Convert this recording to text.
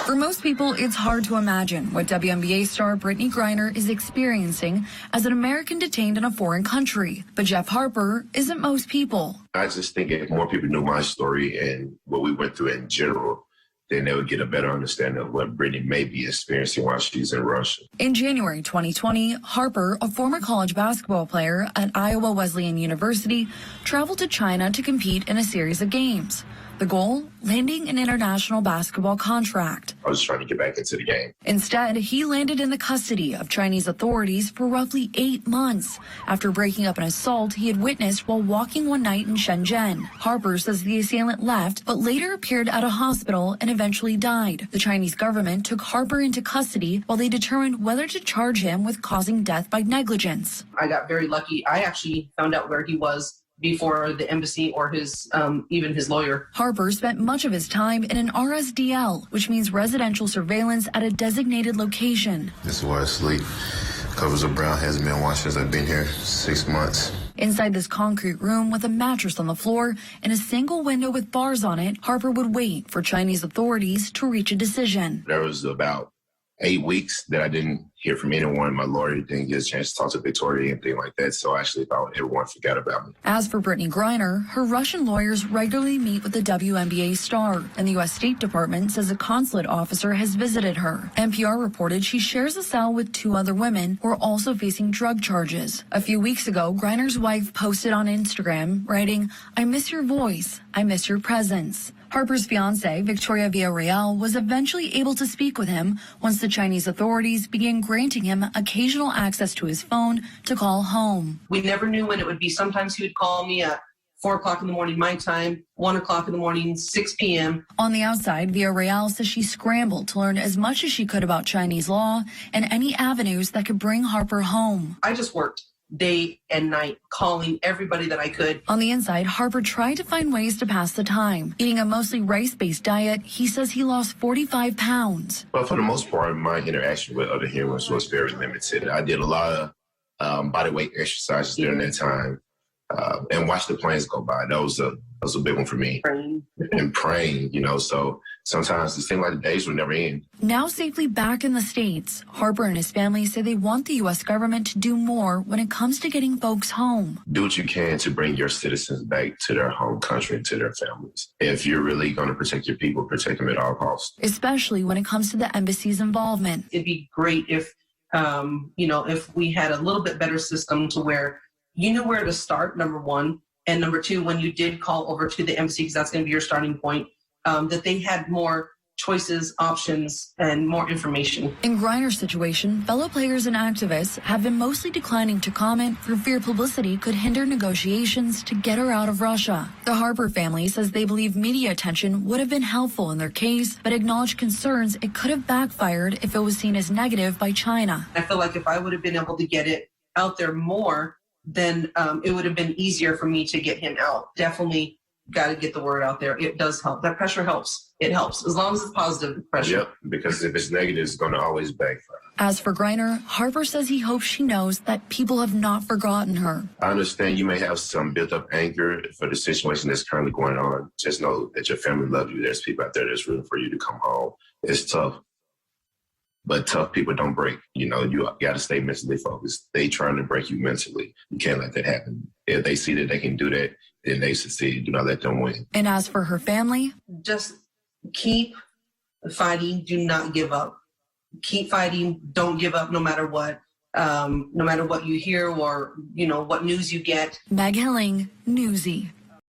For most people, it's hard to imagine what WNBA star Brittney Griner is experiencing as an American detained in a foreign country. But Jeff Harper isn't most people. I just think if more people knew my story and what we went through in general, then they would get a better understanding of what Brittney may be experiencing while she's in Russia. In January 2020, Harper, a former college basketball player at Iowa Wesleyan University, traveled to China to compete in a series of games. The goal, landing an international basketball contract. I was trying to get back into the game. Instead, he landed in the custody of Chinese authorities for roughly 8 months after breaking up an assault he had witnessed while walking one night in Shenzhen. Harper says the assailant left, but later appeared at a hospital and eventually died. The Chinese government took Harper into custody while they determined whether to charge him with causing death by negligence. I got very lucky. I actually found out where he was before the embassy or his even his lawyer. Harper spent much of his time in an RSDL, which means residential surveillance at a designated location. This is where I sleep. Covers of brown hasn't been washed since I've been here 6 months. Inside this concrete room with a mattress on the floor and a single window with bars on it, Harper would wait for Chinese authorities to reach a decision. There was about 8 weeks that I didn't hear from anyone. My lawyer didn't get a chance to talk to Victoria, anything like that. So I actually thought everyone forgot about me. As for Brittney Griner, her Russian lawyers regularly meet with the WNBA star, and the U.S. State Department says a consulate officer has visited her. NPR reported she shares a cell with 2 other women who are also facing drug charges. A few weeks ago, Griner's wife posted on Instagram, writing, "I miss your voice. I miss your presence." Harper's fiancée, Victoria Villarreal, was eventually able to speak with him once the Chinese authorities began granting him occasional access to his phone to call home. We never knew when it would be. Sometimes he would call me at 4 o'clock in the morning, my time, 1 o'clock in the morning, 6 p.m. On the outside, Villarreal says she scrambled to learn as much as she could about Chinese law and any avenues that could bring Harper home. I just worked day and night, calling everybody that I could. On the inside, Harper tried to find ways to pass the time. Eating a mostly rice-based diet, he says he lost 45 pounds. But for the most part, my interaction with other humans was very limited. I did a lot of body weight exercises during that time and watched the planes go by. That was a big one for me. Praying, so sometimes it seemed like the days would never end. Now safely back in the States, Harper and his family say they want the U.S. government to do more when it comes to getting folks home. Do what you can to bring your citizens back to their home country and to their families. If you're really going to protect your people, protect them at all costs. Especially when it comes to the embassy's involvement. It'd be great if, if we had a little bit better system to where you knew where to start, number one. And number two, when you did call over to the embassy, because that's going to be your starting point, that they had more choices, options, and more information. In Griner's situation, fellow players and activists have been mostly declining to comment for fear publicity could hinder negotiations to get her out of Russia. The Harper family says they believe media attention would have been helpful in their case, but acknowledge concerns it could have backfired if it was seen as negative by China. I feel like if I would have been able to get it out there more, then it would have been easier for me to get him out. Definitely got to get the word out there. It does help. That pressure helps. It helps as long as it's positive pressure. Yep, because if it's negative, it's going to always backfire. As for Griner, Harper says he hopes she knows that people have not forgotten her. I understand you may have some built-up anger for the situation that's currently going on. Just know that your family loves you. There's people out there that's rooting for you to come home. It's tough. But tough people don't break. You got to stay mentally focused. They trying to break you mentally. You can't let that happen. If they see that they can do that, then they succeed. Do not let them win. And as for her family? Just keep fighting. Do not give up. Keep fighting. Don't give up no matter what. No matter what you hear or, what news you get. Meg Hilling, Newsy.